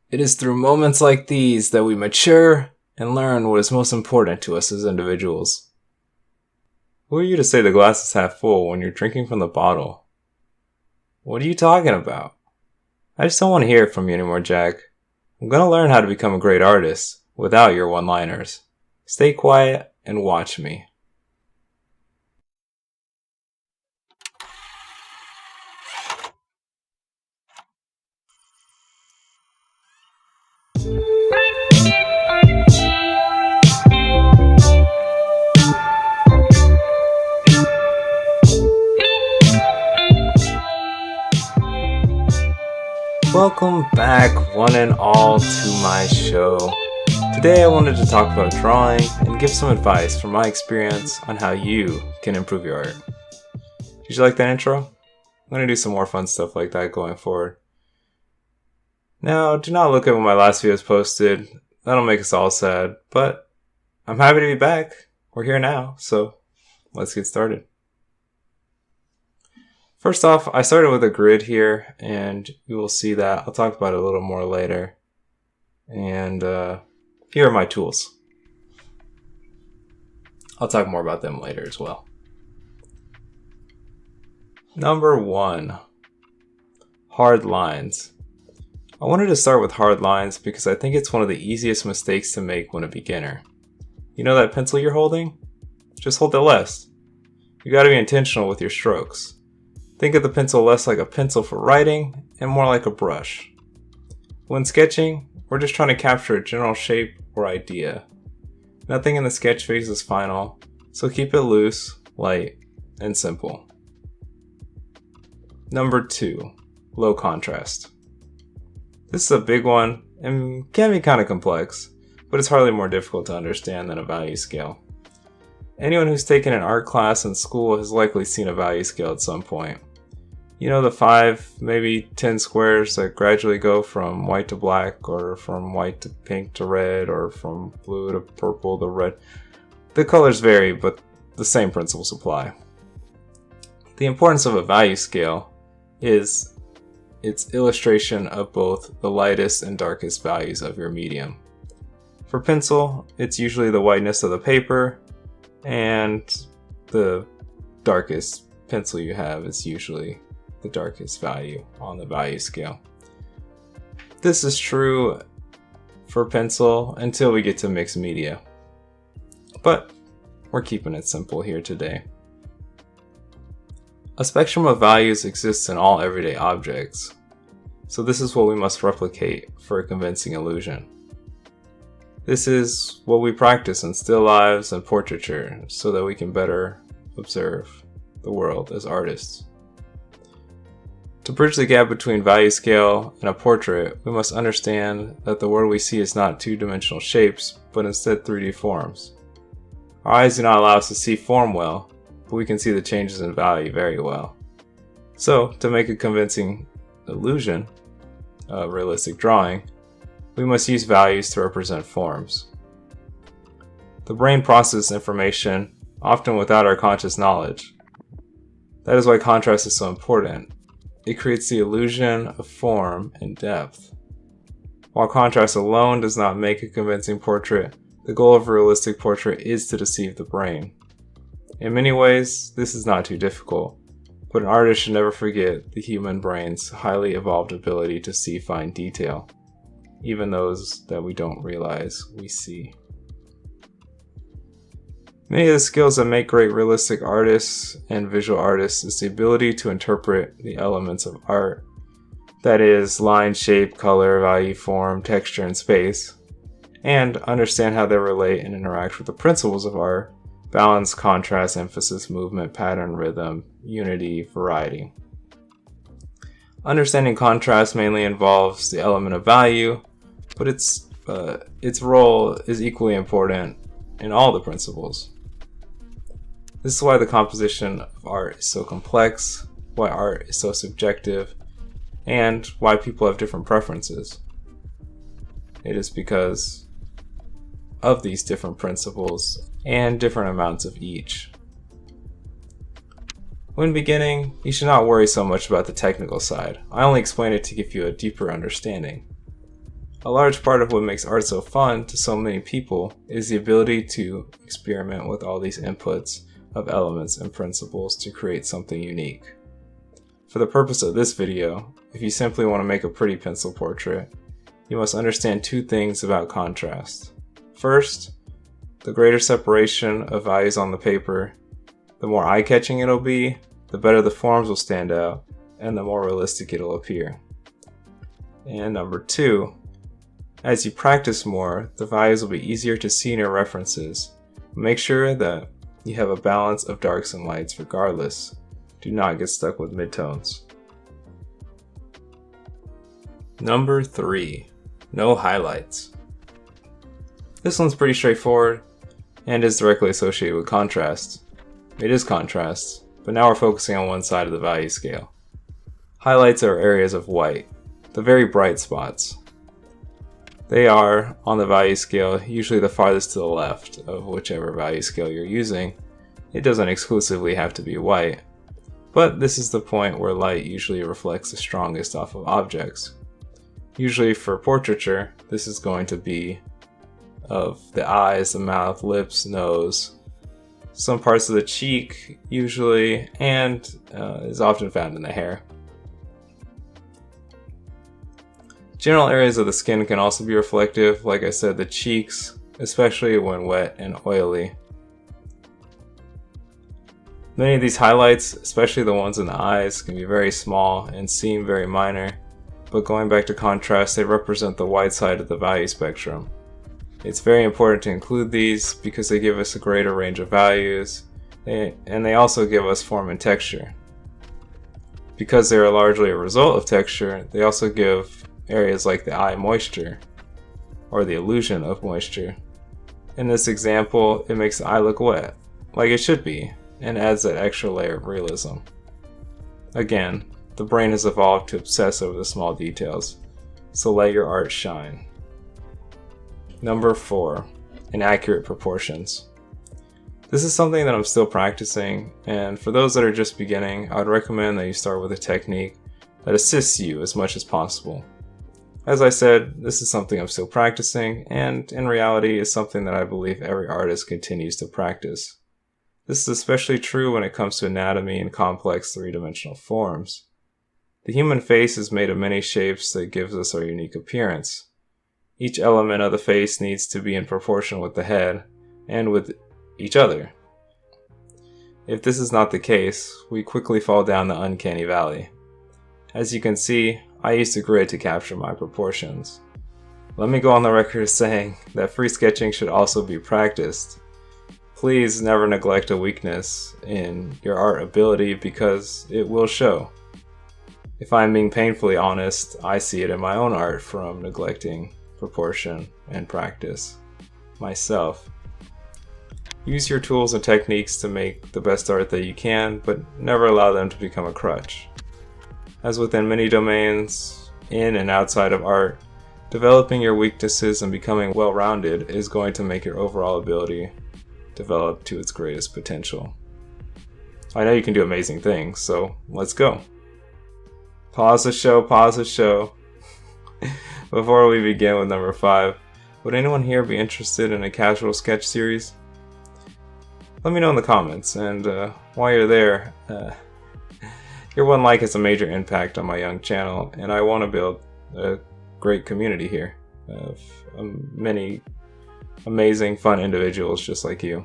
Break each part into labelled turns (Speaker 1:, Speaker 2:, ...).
Speaker 1: It is through moments like these that we mature and learn what is most important to us as individuals. Who are you to say the glass is half full when you're drinking from the bottle? What are you talking about? I just don't want to hear it from you anymore, Jack. I'm gonna learn how to become a great artist without your one-liners. Stay quiet and watch me. Welcome back, one and all, to my show. Today I wanted to talk about drawing and give some advice from my experience on how you can improve your art. Did you like that intro? I'm going to do some more fun stuff like that going forward. Now, do not look at when my last video was posted. That'll make us all sad, but I'm happy to be back. We're here now, so let's get started. First off, I started with a grid here, and you will see that. I'll talk about it a little more later. And here are my tools. I'll talk more about them later as well. Number 1, hard lines. I wanted to start with hard lines because I think it's one of the easiest mistakes to make when a beginner. You know that pencil you're holding? Just hold it less. You gotta be intentional with your strokes. Think of the pencil less like a pencil for writing and more like a brush. When sketching, we're just trying to capture a general shape or idea. Nothing in the sketch phase is final, so keep it loose, light, and simple. Number 2, low contrast. This is a big one and can be kind of complex, but it's hardly more difficult to understand than a value scale. Anyone who's taken an art class in school has likely seen a value scale at some point. You know, the 5, maybe 10 squares that gradually go from white to black, or from white to pink to red, or from blue to purple to red. The colors vary, but the same principles apply. The importance of a value scale is its illustration of both the lightest and darkest values of your medium. For pencil, it's usually the whiteness of the paper, and the darkest pencil you have is usually the darkest value on the value scale. This is true for pencil until we get to mixed media, but we're keeping it simple here today. A spectrum of values exists in all everyday objects, so this is what we must replicate for a convincing illusion. This is what we practice in still lives and portraiture so that we can better observe the world as artists. To bridge the gap between value scale and a portrait, we must understand that the world we see is not two-dimensional shapes, but instead 3D forms. Our eyes do not allow us to see form well, but we can see the changes in value very well. So, to make a convincing illusion, a realistic drawing, we must use values to represent forms. The brain processes information, often without our conscious knowledge. That is why contrast is so important. It creates the illusion of form and depth. While contrast alone does not make a convincing portrait, the goal of a realistic portrait is to deceive the brain. In many ways, this is not too difficult, but an artist should never forget the human brain's highly evolved ability to see fine detail, even those that we don't realize we see. Many of the skills that make great realistic artists and visual artists is the ability to interpret the elements of art. That is, line, shape, color, value, form, texture, and space, and understand how they relate and interact with the principles of art: balance, contrast, emphasis, movement, pattern, rhythm, unity, variety. Understanding contrast mainly involves the element of value, but its role is equally important in all the principles. This is why the composition of art is so complex, why art is so subjective, and why people have different preferences. It is because of these different principles and different amounts of each. When beginning, you should not worry so much about the technical side. I only explain it to give you a deeper understanding. A large part of what makes art so fun to so many people is the ability to experiment with all these inputs of elements and principles to create something unique. For the purpose of this video, if you simply want to make a pretty pencil portrait, you must understand two things about contrast. First, the greater separation of values on the paper, the more eye-catching it'll be, the better the forms will stand out, and the more realistic it'll appear. And number two, as you practice more, the values will be easier to see in your references. Make sure that you have a balance of darks and lights regardless. Do not get stuck with midtones. Number 3. No highlights. This one's pretty straightforward and is directly associated with contrast. It is contrast, but now we're focusing on one side of the value scale. Highlights are areas of white, the very bright spots. They are, on the value scale, usually the farthest to the left of whichever value scale you're using. It doesn't exclusively have to be white, but this is the point where light usually reflects the strongest off of objects. Usually for portraiture, this is going to be of the eyes, the mouth, lips, nose, some parts of the cheek usually, and is often found in the hair. General areas of the skin can also be reflective, like I said, the cheeks, especially when wet and oily. Many of these highlights, especially the ones in the eyes, can be very small and seem very minor, but going back to contrast, they represent the white side of the value spectrum. It's very important to include these because they give us a greater range of values, and they also give us form and texture. Because they are largely a result of texture, they also give areas like the eye moisture, or the illusion of moisture. In this example, it makes the eye look wet, like it should be, and adds that extra layer of realism. Again, the brain has evolved to obsess over the small details, so let your art shine. Number 4. Inaccurate proportions. This is something that I'm still practicing, and for those that are just beginning, I would recommend that you start with a technique that assists you as much as possible. As I said, this is something I'm still practicing, and in reality is something that I believe every artist continues to practice. This is especially true when it comes to anatomy and complex three-dimensional forms. The human face is made of many shapes that gives us our unique appearance. Each element of the face needs to be in proportion with the head, and with each other. If this is not the case, we quickly fall down the uncanny valley. As you can see, I used a grid to capture my proportions. Let me go on the record as saying that free sketching should also be practiced. Please never neglect a weakness in your art ability because it will show. If I'm being painfully honest, I see it in my own art from neglecting proportion and practice myself. Use your tools and techniques to make the best art that you can, but never allow them to become a crutch. As within many domains, in and outside of art, developing your weaknesses and becoming well-rounded is going to make your overall ability develop to its greatest potential. I know you can do amazing things, so let's go. Pause the show. Before we begin with number 5, would anyone here be interested in a casual sketch series? Let me know in the comments, and while you're there, your one like has a major impact on my young channel, and I want to build a great community here of many amazing, fun individuals just like you.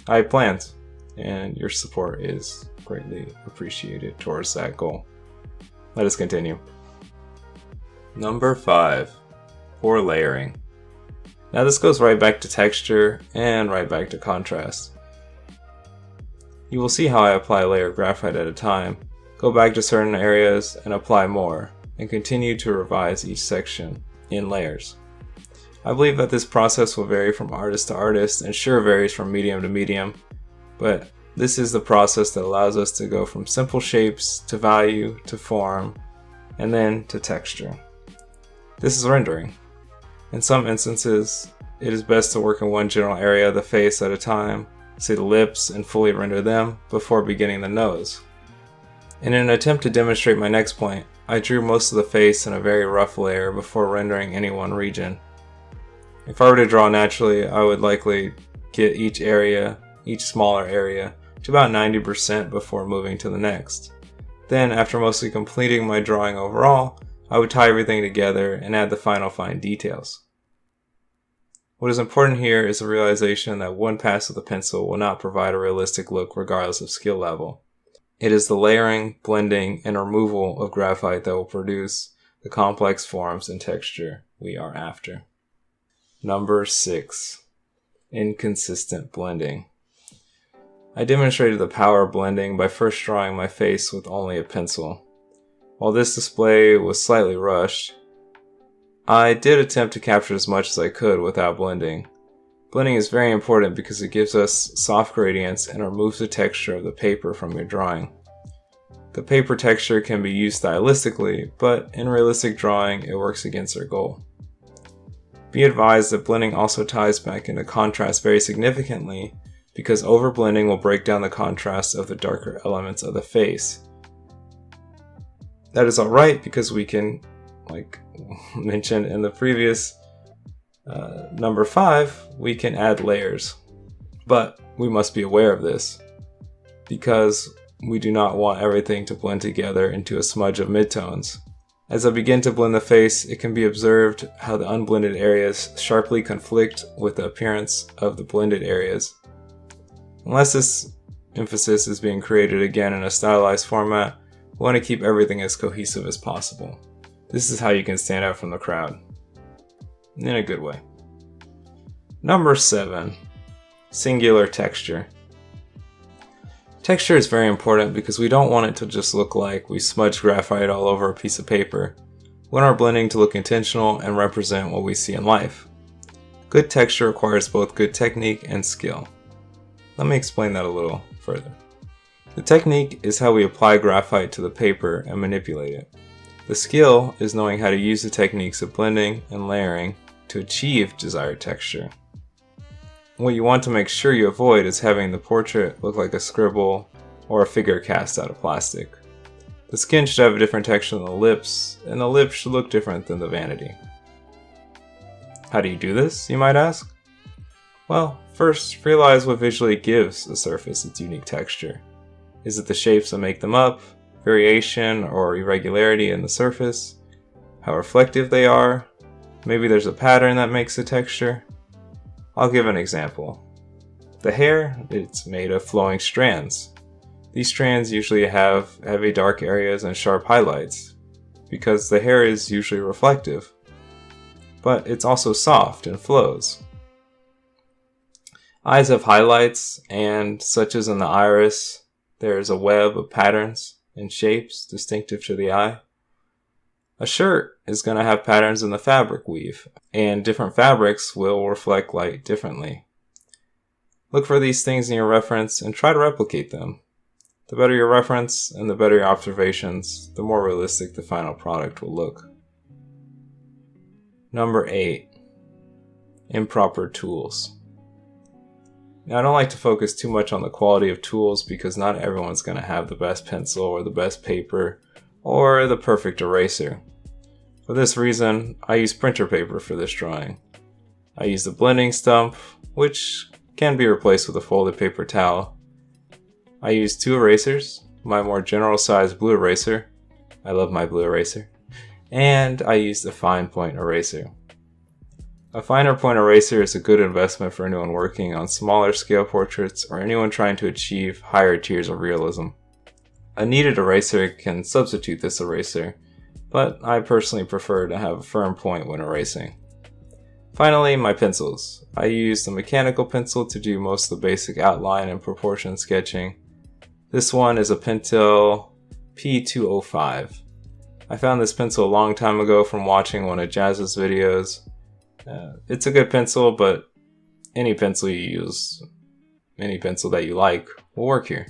Speaker 1: I have plans, and your support is greatly appreciated towards that goal. Let us continue. Number 5. Poor layering. Now this goes right back to texture and right back to contrast. You will see how I apply a layer of graphite at a time, go back to certain areas and apply more, and continue to revise each section in layers. I believe that this process will vary from artist to artist and sure varies from medium to medium, but this is the process that allows us to go from simple shapes to value to form and then to texture. This is rendering. In some instances, it is best to work in one general area of the face at a time, say the lips, and fully render them before beginning the nose. In an attempt to demonstrate my next point, I drew most of the face in a very rough layer before rendering any one region. If I were to draw naturally, I would likely get each smaller area, to about 90% before moving to the next. Then, after mostly completing my drawing overall, I would tie everything together and add the final fine details. What is important here is the realization that one pass of the pencil will not provide a realistic look regardless of skill level. It is the layering, blending, and removal of graphite that will produce the complex forms and texture we are after. Number 6. Inconsistent blending. I demonstrated the power of blending by first drawing my face with only a pencil. While this display was slightly rushed, I did attempt to capture as much as I could without blending. Blending is very important because it gives us soft gradients and removes the texture of the paper from your drawing. The paper texture can be used stylistically, but in realistic drawing, it works against our goal. Be advised that blending also ties back into contrast very significantly because overblending will break down the contrast of the darker elements of the face. That is alright because we can, like mentioned in the previous number 5, we can add layers. But we must be aware of this because we do not want everything to blend together into a smudge of midtones. As I begin to blend the face, it can be observed how the unblended areas sharply conflict with the appearance of the blended areas. Unless this emphasis is being created again in a stylized format, we want to keep everything as cohesive as possible. This is how you can stand out from the crowd. In a good way. Number 7. Singular texture. Texture is very important because we don't want it to just look like we smudged graphite all over a piece of paper. We want our blending to look intentional and represent what we see in life. Good texture requires both good technique and skill. Let me explain that a little further. The technique is how we apply graphite to the paper and manipulate it. The skill is knowing how to use the techniques of blending and layering to achieve desired texture. What you want to make sure you avoid is having the portrait look like a scribble or a figure cast out of plastic. The skin should have a different texture than the lips, and the lips should look different than the vanity. How do you do this, you might ask? Well, first, realize what visually gives a surface its unique texture. Is it the shapes that make them up, variation or irregularity in the surface, how reflective they are? Maybe there's a pattern that makes the texture. I'll give an example. The hair, it's made of flowing strands. These strands usually have heavy dark areas and sharp highlights, because the hair is usually reflective. But it's also soft and flows. Eyes have highlights, and such as in the iris, there is a web of patterns and shapes distinctive to the eye. A shirt is going to have patterns in the fabric weave, and different fabrics will reflect light differently. Look for these things in your reference and try to replicate them. The better your reference and the better your observations, the more realistic the final product will look. Number 8. Improper tools. Now, I don't like to focus too much on the quality of tools because not everyone's going to have the best pencil or the best paper or the perfect eraser. For this reason, I use printer paper for this drawing. I use the blending stump, which can be replaced with a folded paper towel. I use 2 erasers, my more general size blue eraser. I love my blue eraser. And I used a fine point eraser. A finer point eraser is a good investment for anyone working on smaller scale portraits or anyone trying to achieve higher tiers of realism. A kneaded eraser can substitute this eraser, but I personally prefer to have a firm point when erasing. Finally, my pencils. I used a mechanical pencil to do most of the basic outline and proportion sketching. This one is a Pentel P205. I found this pencil a long time ago from watching one of Jazz's videos. It's a good pencil, but any pencil you use, any pencil that you like, will work here.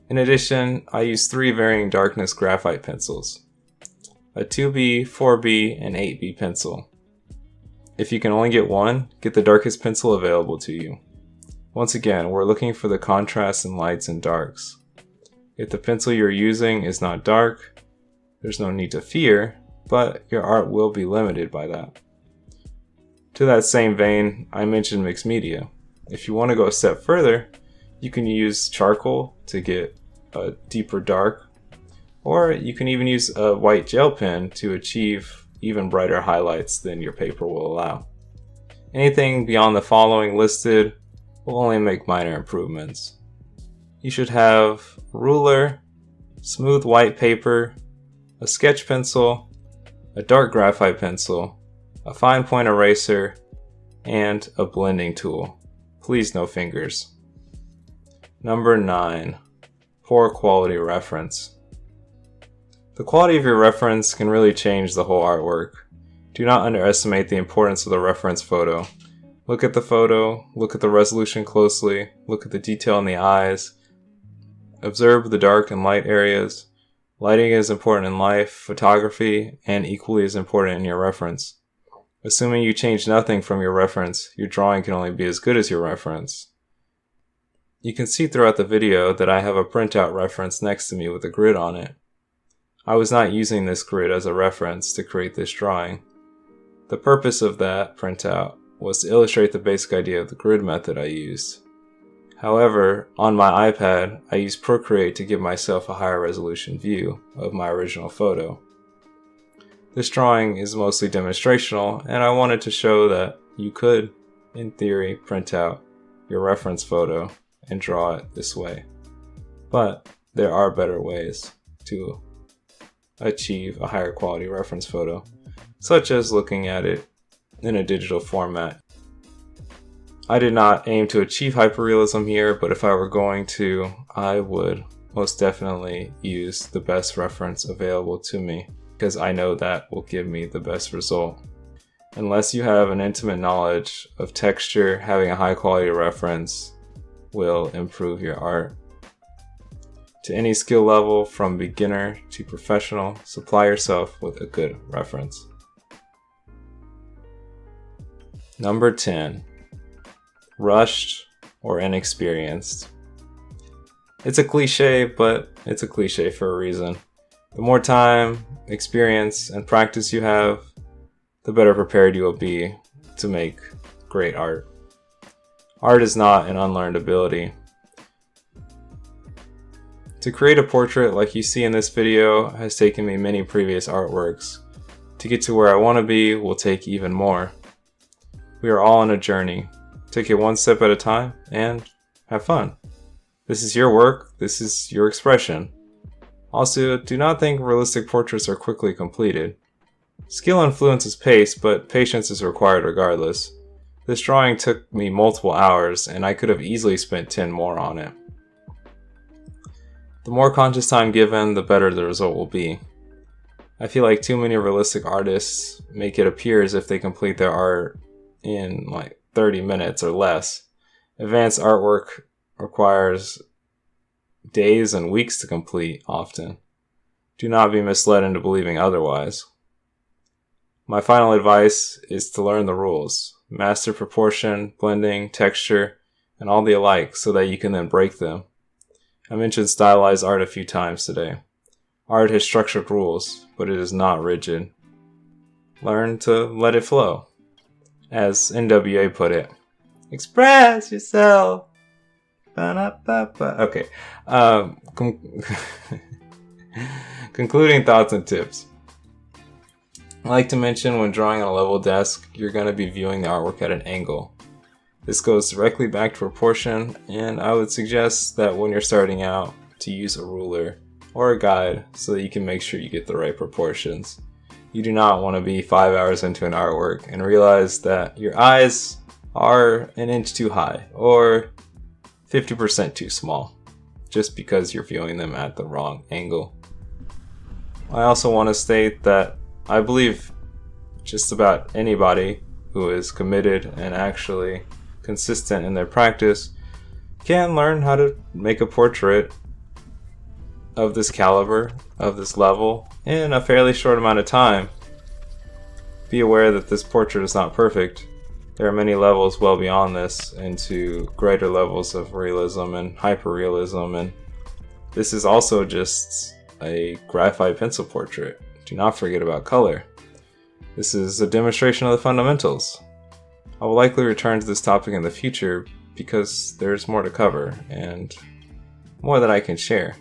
Speaker 1: In addition, I use 3 varying darkness graphite pencils. A 2B, 4B, and 8B pencil. If you can only get one, get the darkest pencil available to you. Once again, we're looking for the contrast in lights and darks. If the pencil you're using is not dark, There's no need to fear, but your art will be limited by that. To that same vein, I mentioned mixed media. If you want to go a step further, you can use charcoal to get a deeper dark, or you can even use a white gel pen to achieve even brighter highlights than your paper will allow. Anything beyond the following listed will only make minor improvements. You should have a ruler, smooth white paper, a sketch pencil, a dark graphite pencil, a fine point eraser, and a blending tool. Please no fingers. Number 9. Poor quality reference. The quality of your reference can really change the whole artwork. Do not underestimate the importance of the reference photo. Look at the photo, look at the resolution closely, look at the detail in the eyes, observe the dark and light areas. Lighting is important in life, photography, and equally as important in your reference. Assuming you change nothing from your reference, your drawing can only be as good as your reference. You can see throughout the video that I have a printout reference next to me with a grid on it. I was not using this grid as a reference to create this drawing. The purpose of that printout was to illustrate the basic idea of the grid method I used. However, on my iPad, I used Procreate to give myself a higher resolution view of my original photo. This drawing is mostly demonstrational, and I wanted to show that you could, in theory, print out your reference photo and draw it this way. But there are better ways to achieve a higher quality reference photo, such as looking at it in a digital format. I did not aim to achieve hyperrealism here, but if I were going to, I would most definitely use the best reference available to me, because I know that will give me the best result. Unless you have an intimate knowledge of texture, having a high quality reference will improve your art. To any skill level, from beginner to professional, supply yourself with a good reference. Number 10. Rushed or inexperienced. It's a cliche, but it's a cliche for a reason. The more time, experience, and practice you have, the better prepared you will be to make great art. Art is not an unlearned ability. To create a portrait like you see in this video has taken me many previous artworks. To get to where I want to be will take even more. We are all on a journey. Take it one step at a time and have fun. This is your work, this is your expression. Also, do not think realistic portraits are quickly completed. Skill influences pace, but patience is required regardless. This drawing took me multiple hours, and I could have easily spent 10 more on it. The more conscious time given, the better the result will be. I feel like too many realistic artists make it appear as if they complete their art in like 30 minutes or less. Advanced artwork requires days and weeks to complete often. Do not be misled into believing otherwise. My final advice is to learn the rules. Master proportion, blending, texture, and all the alike so that you can then break them. I mentioned stylized art a few times today. Art has structured rules, but it is not rigid. Learn to let it flow. As NWA put it, express yourself. Okay. Concluding thoughts and tips. I like to mention when drawing on a level desk, you're going to be viewing the artwork at an angle. This goes directly back to proportion, and I would suggest that when you're starting out to use a ruler or a guide so that you can make sure you get the right proportions. You do not want to be 5 hours into an artwork and realize that your eyes are an inch too high or 50% too small just because you're viewing them at the wrong angle. I also want to state that I believe just about anybody who is committed and actually consistent in their practice can learn how to make a portrait of this caliber, of this level, in a fairly short amount of time. Be aware that this portrait is not perfect. There are many levels well beyond this into greater levels of realism and hyperrealism, and this is also just a graphite pencil portrait. Do not forget about color. This is a demonstration of the fundamentals. I will likely return to this topic in the future because there's more to cover and more that I can share.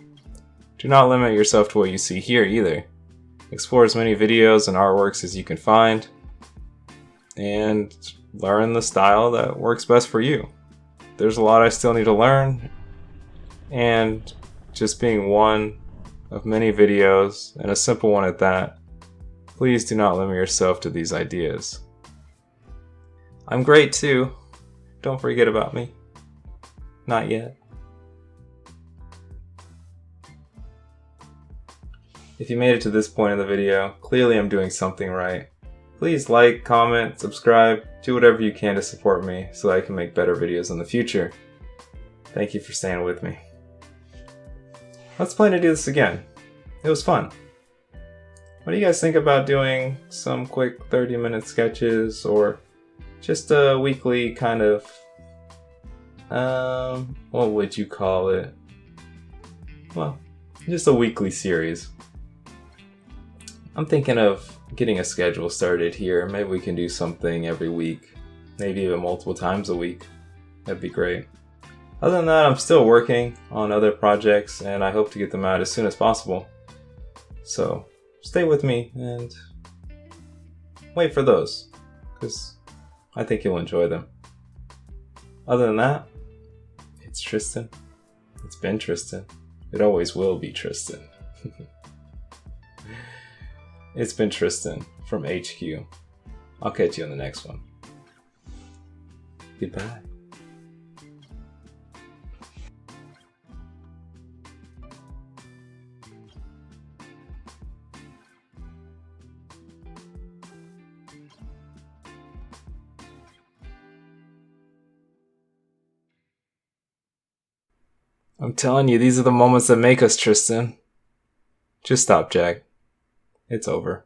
Speaker 1: Do not limit yourself to what you see here either. Explore as many videos and artworks as you can find and learn the style that works best for you. There's a lot I still need to learn, and just being one of many videos, and a simple one at that, please do not limit yourself to these ideas. I'm great too. Don't forget about me. Not yet. If you made it to this point in the video, clearly I'm doing something right. Please like, comment, subscribe, do whatever you can to support me so that I can make better videos in the future. Thank you for staying with me. Let's plan to do this again. It was fun. What do you guys think about doing some quick 30-minute sketches or just a weekly kind of, what would you call it? Well, just a weekly series. I'm thinking of getting a schedule started here. Maybe we can do something every week, maybe even multiple times a week. That'd be great. Other than that, I'm still working on other projects and I hope to get them out as soon as possible. So stay with me and wait for those, because I think you'll enjoy them. Other than that, it's Tristan. It's been Tristan. It always will be Tristan. It's been Tristan from HQ. I'll catch you on the next one. Goodbye. I'm telling you, these are the moments that make us, Tristan. Just stop, Jack. It's over.